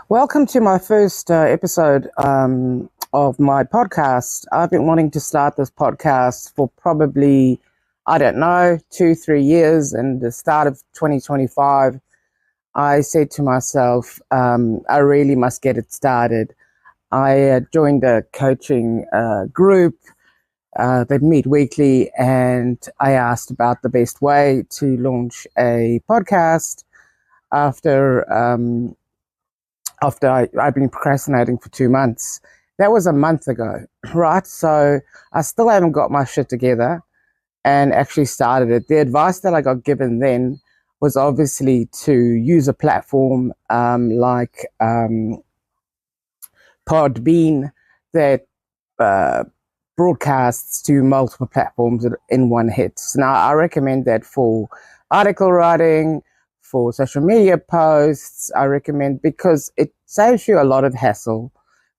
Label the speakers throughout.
Speaker 1: Welcome to my first episode of my podcast. I've been wanting to start this podcast for probably, I don't know, 2-3 years. And the start of 2025, I said to myself, I really must get it started. I joined a coaching group. They meet weekly, and I asked about the best way to launch a podcast after I've been procrastinating for 2 months. That was a month ago, right? So I still haven't got my shit together and actually started it. The advice that I got given then was obviously to use a platform like Podbean that broadcasts to multiple platforms in one hit. So now I recommend that for article writing, for social media posts. I recommend because it saves you a lot of hassle.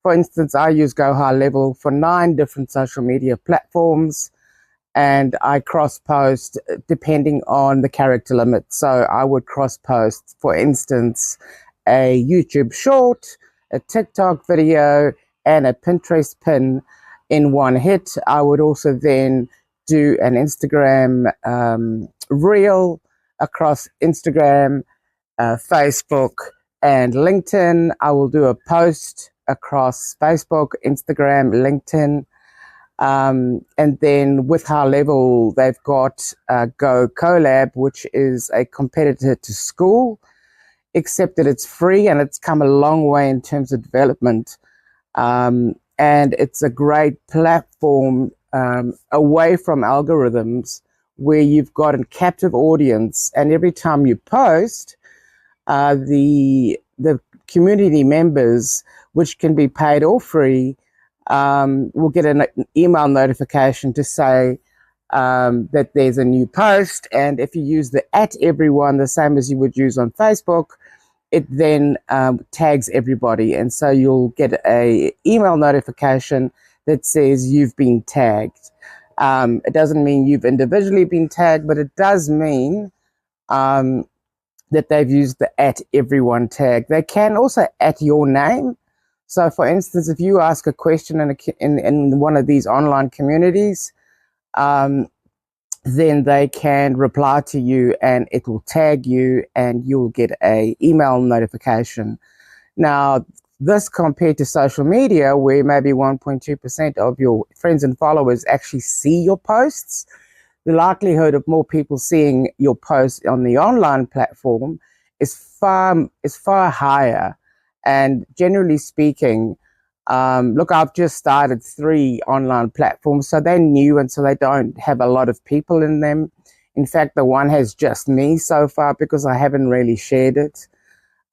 Speaker 1: For instance, I use Go High Level for 9 different social media platforms, and I cross post depending on the character limit. So I would cross post, for instance, a YouTube short, a TikTok video, and a Pinterest pin in one hit. I would also then do an Instagram reel across Instagram, Facebook, and LinkedIn. I will do a post across Facebook, Instagram, LinkedIn. And then with High Level, they've got Go Collab, which is a competitor to School, except that it's free and it's come a long way in terms of development. And it's a great platform away from algorithms where you've got a captive audience, and every time you post, the community members, which can be paid or free, will get an email notification to say that there's a new post. And if you use the @everyone, the same as you would use on Facebook, it then tags everybody, and so you'll get a email notification that says you've been tagged. It doesn't mean you've individually been tagged, but it does mean that they've used the @everyone tag. They can also your name. So, for instance, if you ask a question in one of these online communities, then they can reply to you and it will tag you and you'll get a email notification. Now, this compared to social media, where maybe 1.2% of your friends and followers actually see your posts, the likelihood of more people seeing your posts on the online platform is far higher. And generally speaking, look, I've just started 3 online platforms, so they're new and so they don't have a lot of people in them. In fact, the one has just me so far because I haven't really shared it.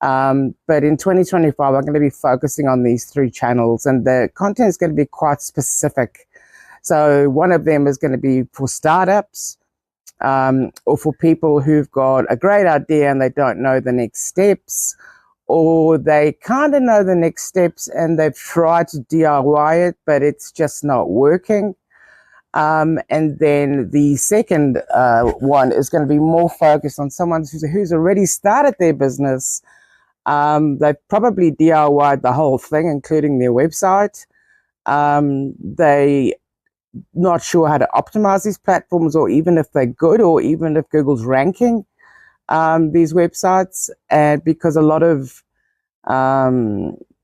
Speaker 1: But in 2025, I'm going to be focusing on these 3 channels, and the content is going to be quite specific. So one of them is going to be for startups, or for people who've got a great idea and they don't know the next steps, or they kind of know the next steps and they've tried to DIY it, but it's just not working. And then the second one is going to be more focused on someone who's already started their business. They've probably DIY'd the whole thing, including their website. They not sure how to optimize these platforms, or even if they're good, or even if Google's ranking these websites. And because a lot of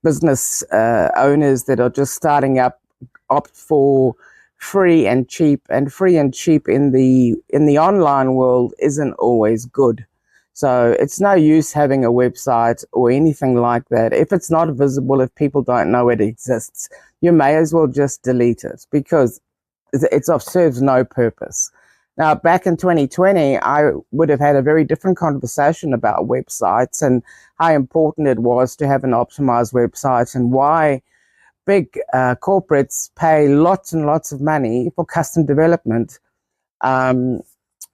Speaker 1: business owners that are just starting up opt for free and cheap, and free and cheap in the online world isn't always good. So it's no use having a website or anything like that if it's not visible, if people don't know it exists. You may as well just delete it because it serves no purpose. Now, back in 2020, I would have had a very different conversation about websites and how important it was to have an optimized website, and why big corporates pay lots and lots of money for custom development,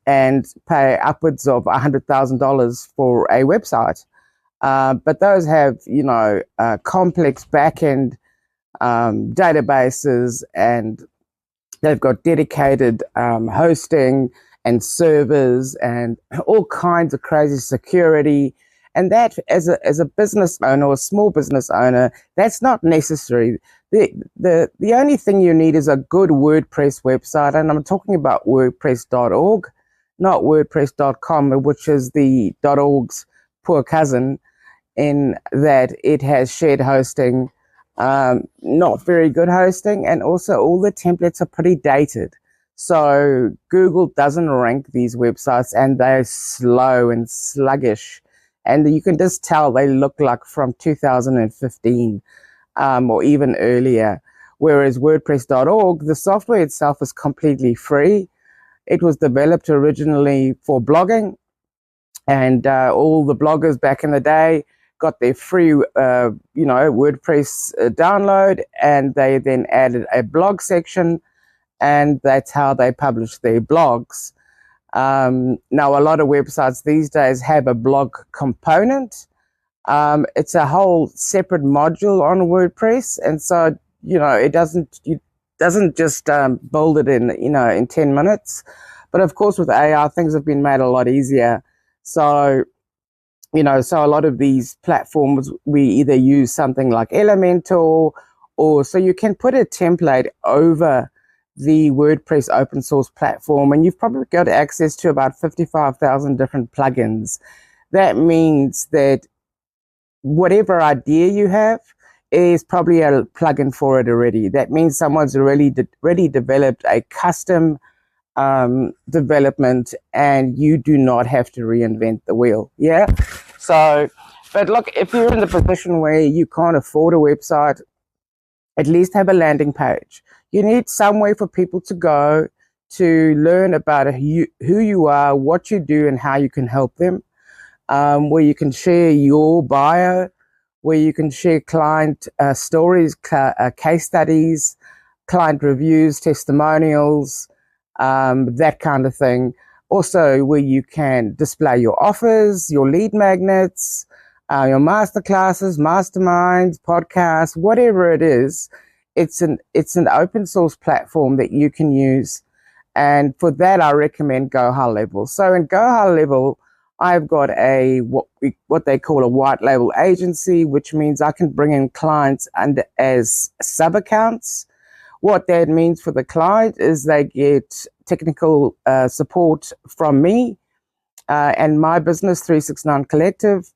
Speaker 1: and pay upwards of $100,000 for a website. But those have, complex back-end databases, and they've got dedicated hosting and servers and all kinds of crazy security And that, as a business owner or a small business owner, that's not necessary. The only thing you need is a good WordPress website, and I'm talking about WordPress.org, not WordPress.com, which is the .org's poor cousin, in that it has shared hosting, not very good hosting, and also all the templates are pretty dated. So Google doesn't rank these websites, and they're slow and sluggish. And you can just tell they look like from 2015 or even earlier. Whereas WordPress.org, the software itself is completely free. It was developed originally for blogging, and all the bloggers back in the day got their free, WordPress download, and they then added a blog section, and that's how they publish their blogs. Now, a lot of websites these days have a blog component. It's a whole separate module on WordPress, and so it doesn't just build it in 10 minutes. But of course, with AI, things have been made a lot easier. So so a lot of these platforms, we either use something like Elementor, or so you can put a template over the WordPress open source platform, and you've probably got access to about 55,000 different plugins. That means that whatever idea you have is probably a plugin for it already. That means someone's already developed a custom development, and you do not have to reinvent the wheel. Yeah. So, but look, if you're in the position where you can't afford a website, at least have a landing page. You need some way for people to go to learn about who you are, what you do, and how you can help them. Where you can share your bio, where you can share client stories, case studies, client reviews, testimonials, that kind of thing. Also, where you can display your offers, your lead magnets, your masterclasses, masterminds, podcasts, whatever it is. It's an open source platform that you can use. And for that, I recommend Go High Level. So in Go High Level, I've got what they call a white label agency, which means I can bring in clients under as sub accounts. What that means for the client is they get technical support from me and my business 369 Collective,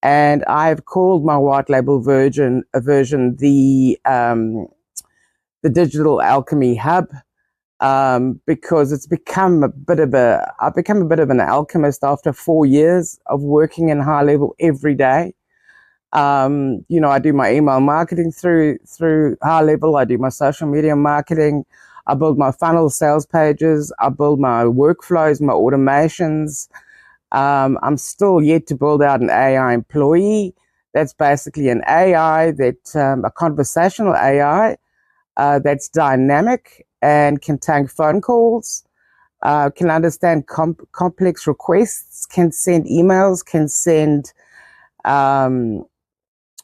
Speaker 1: and I've called my white label version the Digital Alchemy Hub, because I've become a bit of an alchemist after 4 years of working in high level every day. I do my email marketing through high level. I do my social media marketing. I build my funnel sales pages. I build my workflows, my automations. I'm still yet to build out an AI employee. That's basically an AI a conversational AI that's dynamic and can take phone calls, can understand complex requests, can send emails, can send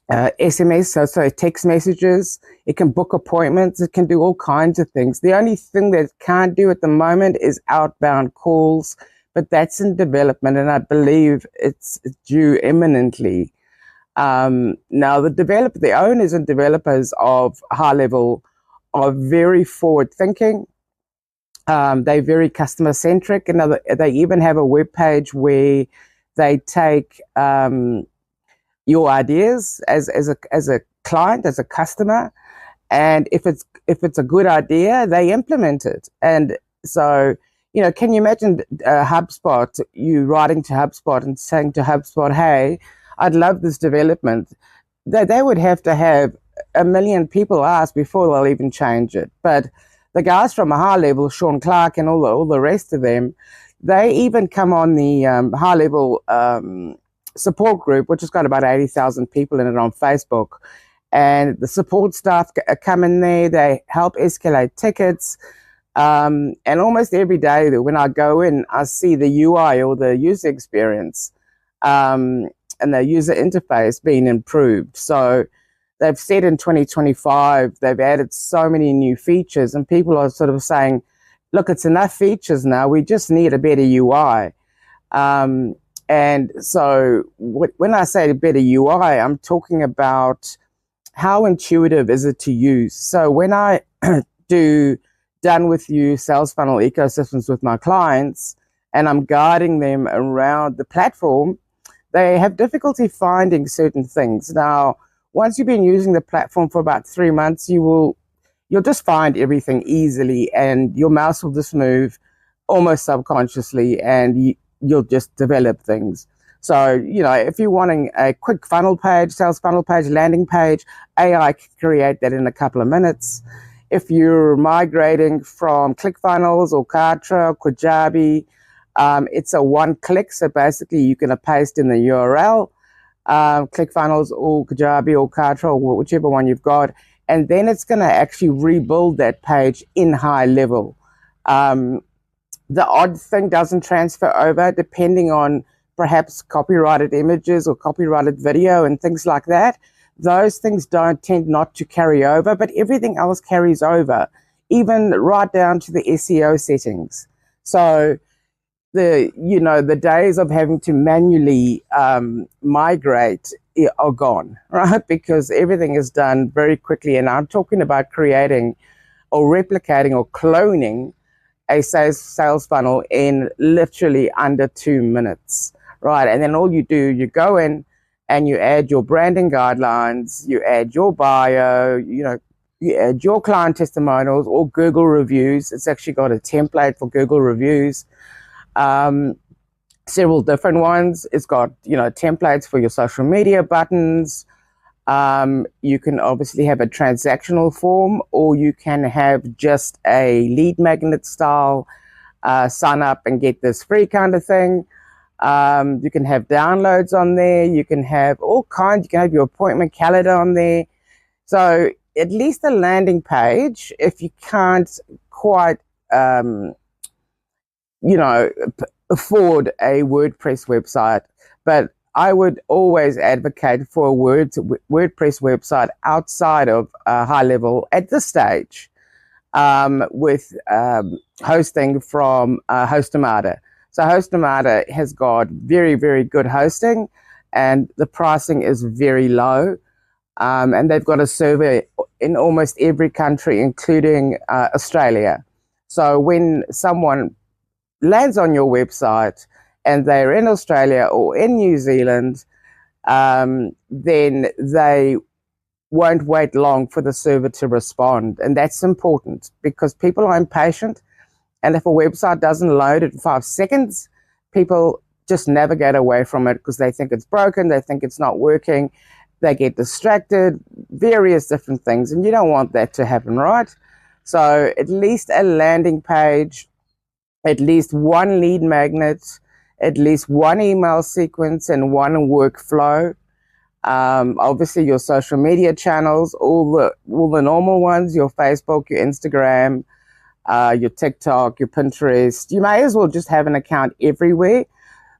Speaker 1: SMS, so text messages. It can book appointments. It can do all kinds of things. The only thing that it can't do at the moment is outbound calls, but that's in development, and I believe it's due imminently. Now, the owners and developers of High Level are very forward-thinking. They're very customer-centric, and they even have a web page where they take your ideas as a client, as a customer, and if it's a good idea, they implement it. And so, can you imagine HubSpot, you writing to HubSpot and saying to HubSpot, hey, I'd love this development. They would have to have 1 million people ask before they'll even change it. But the guys from a high level, Sean Clark and all the rest of them, they even come on the high level support group, which has got about 80,000 people in it on Facebook. And the support staff come in there, they help escalate tickets. And almost every day that when I go in, I see the UI or the user experience and the user interface being improved. So they've said in 2025, they've added so many new features, and people are sort of saying, look, it's enough features now. We just need a better UI. And so when I say better UI, I'm talking about how intuitive is it to use. So when I do done with you sales funnel ecosystems with my clients and I'm guiding them around the platform, they have difficulty finding certain things. Now, once you've been using the platform for about 3 months, you'll just find everything easily, and your mouse will just move almost subconsciously, and you'll just develop things. So, if you're wanting a quick funnel page, sales funnel page, landing page, AI can create that in a couple of minutes. If you're migrating from ClickFunnels or Kartra or Kajabi, it's a one-click. So basically, you're going to paste in the URL, ClickFunnels or Kajabi or Kartra or whichever one you've got, and then it's going to actually rebuild that page in high level. The odd thing doesn't transfer over, depending on perhaps copyrighted images or copyrighted video and things like that. Those things tend not to carry over, but everything else carries over, even right down to the SEO settings. So the days of having to manually migrate are gone, right? Because everything is done very quickly. And I'm talking about creating or replicating or cloning a sales funnel in literally under 2 minutes, right? And then all you do, you go in and you add your branding guidelines, you add your bio, you add your client testimonials or Google reviews. It's actually got a template for Google reviews, several different ones. It's got, templates for your social media buttons. You can obviously have a transactional form, or you can have just a lead magnet style, sign up and get this free kind of thing. You can have downloads on there. You can have all kinds. You can have your appointment calendar on there. So at least a landing page, if you can't quite, afford a WordPress website. But I would always advocate for a WordPress website outside of high level at this stage, with hosting from Hostomata. So Hostomata has got very, very good hosting, and the pricing is very low. And they've got a server in almost every country, including Australia. So when someone lands on your website and they're in Australia or in New Zealand, then they won't wait long for the server to respond. And that's important because people are impatient. And if a website doesn't load in 5 seconds, people just navigate away from it because they think it's broken, they think it's not working, they get distracted, various different things. And you don't want that to happen, right? So at least a landing page, at least one lead magnet, at least one email sequence and one workflow. Obviously your social media channels, all the normal ones, your Facebook, your Instagram, your TikTok, your Pinterest. You may as well just have an account everywhere.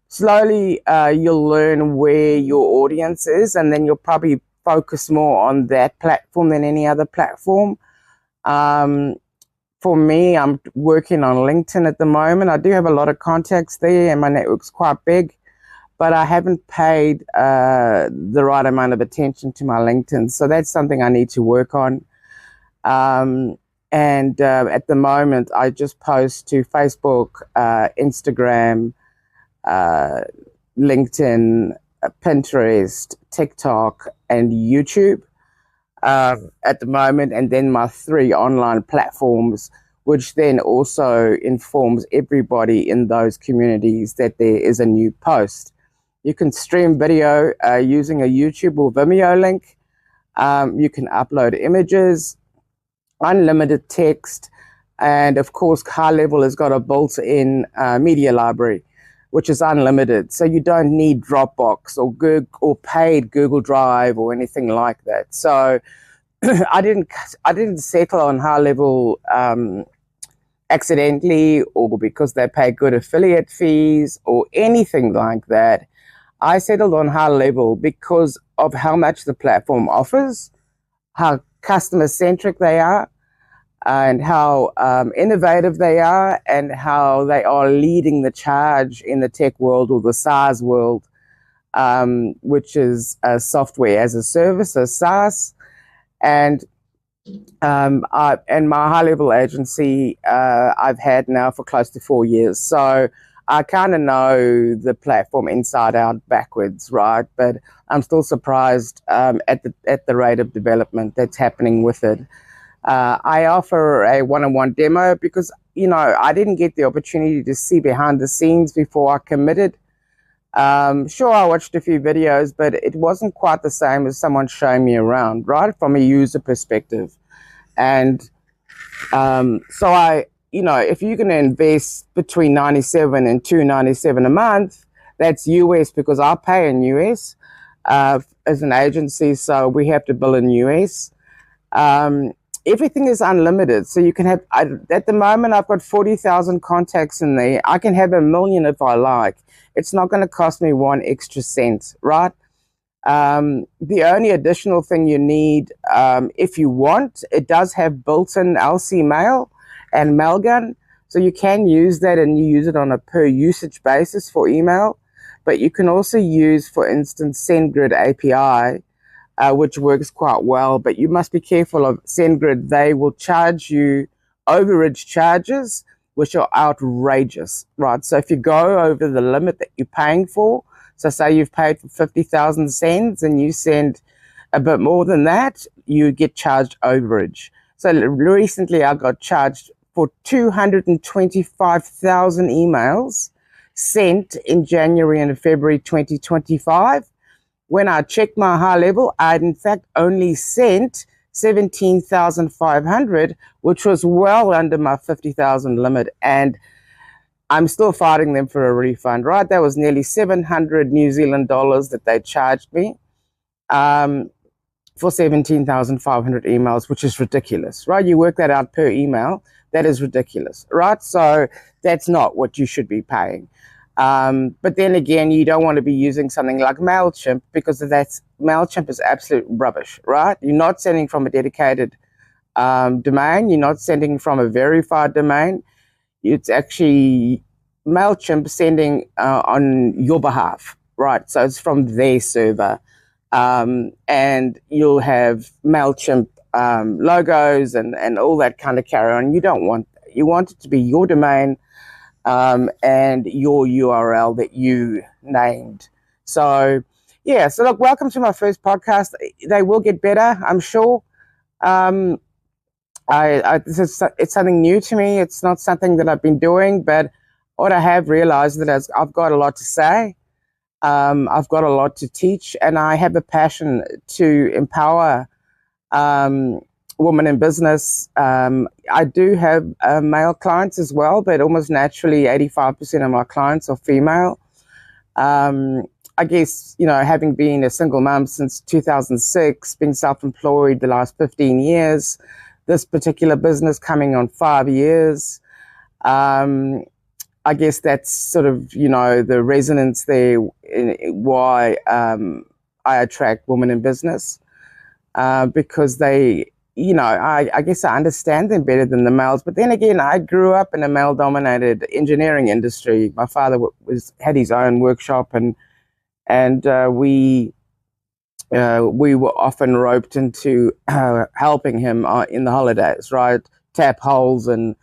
Speaker 1: Slowly, you'll learn where your audience is, and then you'll probably focus more on that platform than any other platform. For me, I'm working on LinkedIn at the moment. I do have a lot of contacts there, and my network's quite big, but I haven't paid the right amount of attention to my LinkedIn. So that's something I need to work on. And at the moment, I just post to Facebook, Instagram, LinkedIn, Pinterest, TikTok, and YouTube at the moment, and then my 3 online platforms, which then also informs everybody in those communities that there is a new post. You can stream video using a YouTube or Vimeo link. You can upload images, unlimited text, and of course, High Level has got a built-in media library, which is unlimited. So you don't need Dropbox or Google or paid Google Drive or anything like that. So I didn't settle on High Level accidentally or because they pay good affiliate fees or anything like that. I settled on High Level because of how much the platform offers, how customer-centric they are, and how innovative they are, and how they are leading the charge in the tech world, or the SaaS world, which is software as a service, a SaaS. And and my high-level agency I've had now for close to 4 years. So I kind of know the platform inside out, backwards, right? But I'm still surprised at the rate of development that's happening with it. I offer a one-on-one demo because, I didn't get the opportunity to see behind the scenes before I committed. Sure, I watched a few videos, but it wasn't quite the same as someone showing me around, right? From a user perspective. And so if you're going to invest between 97 and 297 a month, that's US, because I pay in US as an agency, so we have to bill in US. Everything is unlimited, so you can have, at the moment I've got 40,000 contacts in there. I can have 1 million if I like. It's not going to cost me 1 extra cent, right? The only additional thing you need, if you want, it does have built-in LC Mail and Mailgun, so you can use that, and you use it on a per usage basis for email. But you can also use, for instance, SendGrid API, which works quite well. But you must be careful of SendGrid. They will charge you overage charges, which are outrageous, right? So if you go over the limit that you're paying for, so say you've paid for 50,000 sends and you send a bit more than that, you get charged overage. So recently I got charged for 225,000 emails sent in January and February 2025. When I checked my high level, I'd in fact only sent 17,500, which was well under my 50,000 limit. And I'm still fighting them for a refund, right? That was nearly 700 New Zealand dollars that they charged me for 17,500 emails, which is ridiculous, right? You work that out per email, that is ridiculous, right? So that's not what you should be paying. But then again, you don't want to be using something like MailChimp, because MailChimp is absolute rubbish, right? You're not sending from a dedicated domain. You're not sending from a verified domain. It's actually MailChimp sending on your behalf, right? So it's from their server. And you'll have MailChimp logos and all that kind of carry on. You don't want that. You want it to be your domain and your URL that you named. So, yeah. So, look, welcome to my first podcast. They will get better, I'm sure. It's something new to me. It's not something that I've been doing, but what I have realized that I've got a lot to say. I've got a lot to teach, and I have a passion to empower women in business. I do have male clients as well, but almost naturally 85% of my clients are female. I guess, having been a single mom since 2006, been self-employed the last 15 years, this particular business coming on 5 years, I guess that's sort of, the resonance there, why I attract women in business, because they, I guess I understand them better than the males. But then again, I grew up in a male-dominated engineering industry. My father had his own workshop, and we were often roped into helping him in the holidays, right? Tap holes and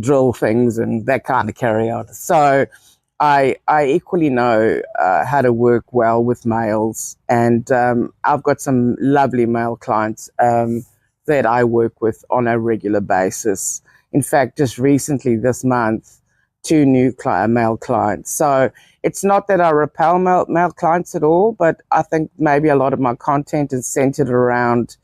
Speaker 1: drill things and that kind of carry on. So I equally know how to work well with males, and I've got some lovely male clients that I work with on a regular basis. In fact, just recently this month, 2 new male clients. So it's not that I repel male clients at all, but I think maybe a lot of my content is centered around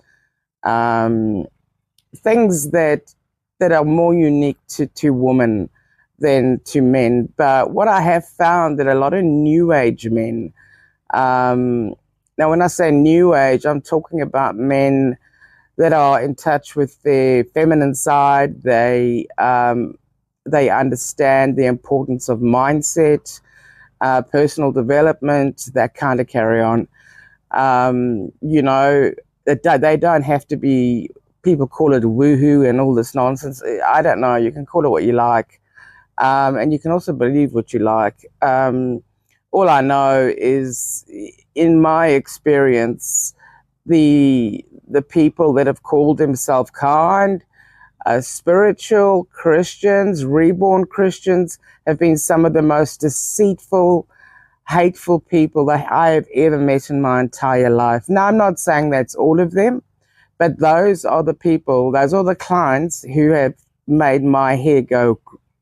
Speaker 1: things that are more unique to women than to men. But what I have found that a lot of new age men, now when I say new age, I'm talking about men that are in touch with their feminine side. They understand the importance of mindset, personal development, that kind of carry on. They don't have to be people call it woohoo and all this nonsense. I don't know. You can call it what you like. And you can also believe what you like. All I know is, in my experience, the people that have called themselves kind, spiritual Christians, reborn Christians, have been some of the most deceitful, hateful people that I have ever met in my entire life. Now, I'm not saying that's all of them, but those are the people, those are the clients who have made my hair go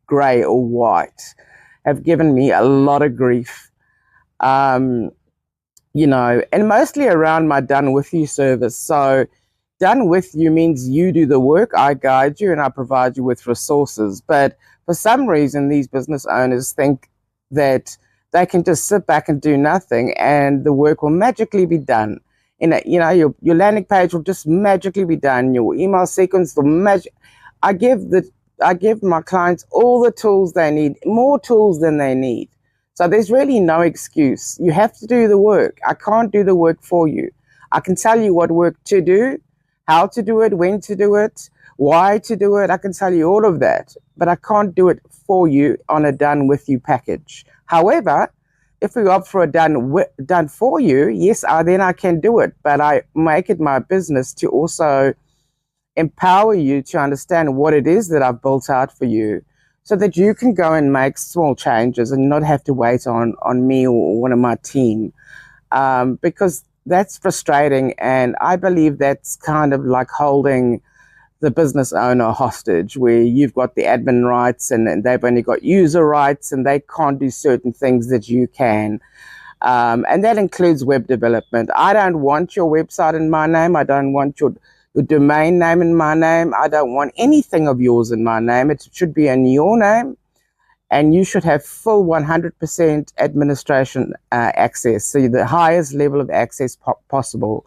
Speaker 1: grey or white, have given me a lot of grief. You know, and mostly around my done with you service. So done with you means you do the work, I guide you, and I provide you with resources. But for some reason, these business owners think that they can just sit back and do nothing and the work will magically be done. You know, your landing page will just magically be done. Your email sequence will I give my clients all the tools they need, more tools than they need. So there's really no excuse. You have to do the work. I can't do the work for you. I can tell you what work to do, how to do it, when to do it, why to do it. I can tell you all of that, but I can't do it for you on a done with you package. However, if we opt for a done for you, yes, then I can do it, but I make it my business to also empower you to understand what it is that I've built out for you, so that you can go and make small changes and not have to wait on me or one of my team, because that's frustrating. And I believe that's kind of like holding the business owner hostage, where you've got the admin rights and they've only got user rights and they can't do certain things that you can. And that includes web development. I don't want your website in my name. I don't want your domain name in my name. I don't want anything of yours in my name. It should be in your name, and you should have full 100% administration access, so the highest level of access possible.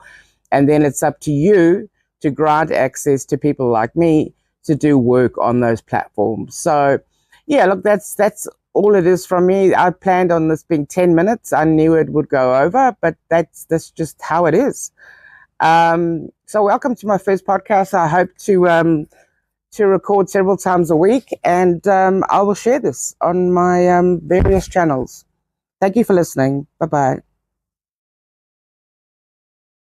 Speaker 1: And then it's up to you to grant access to people like me to do work on those platforms. So yeah, look, that's all it is from me. I planned on this being 10 minutes. I knew it would go over, but that's just how it is. So welcome to my first podcast. I hope to record several times a week, and I will share this on my various channels. Thank you for listening. Bye-bye.